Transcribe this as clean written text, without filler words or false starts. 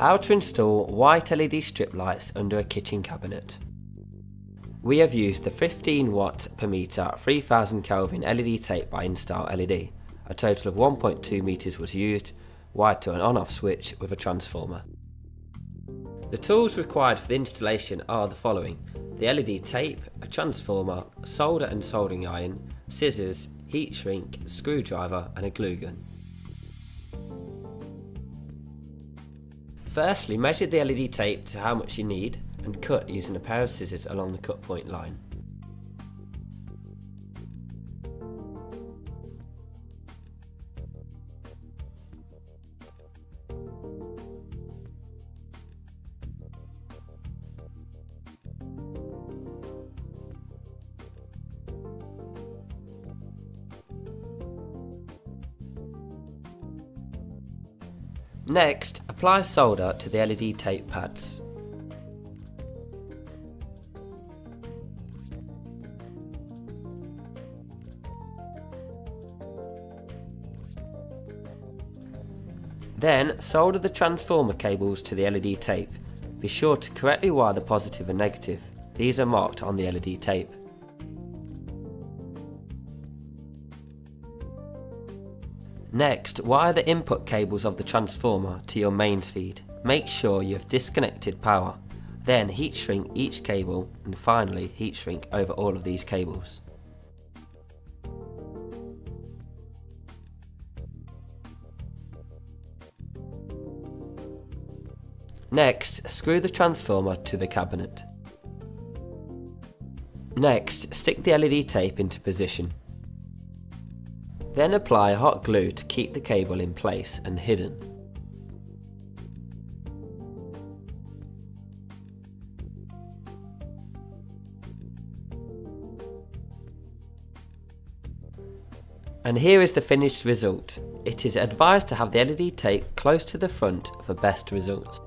How to install white LED strip lights under a kitchen cabinet. We have used the 15 watt per meter 3000 Kelvin LED tape by first.Led. A total of 1.2 meters was used, wired to an on-off switch with a transformer. The tools required for the installation are the following: the LED tape, a transformer, solder and soldering iron, scissors, heat shrink, screwdriver and a glue gun. Firstly, measure the LED tape to how much you need and cut using a pair of scissors along the cut point line. Next, apply solder to the LED tape pads. Then, solder the transformer cables to the LED tape. Be sure to correctly wire the positive and negative. These are marked on the LED tape. Next, wire the input cables of the transformer to your mains feed. Make sure you have disconnected power. Then heat shrink each cable and finally heat shrink over all of these cables. Next, screw the transformer to the cabinet. Next, stick the LED tape into position. Then apply hot glue to keep the cable in place and hidden. And here is the finished result. It is advised to have the LED tape close to the front for best results.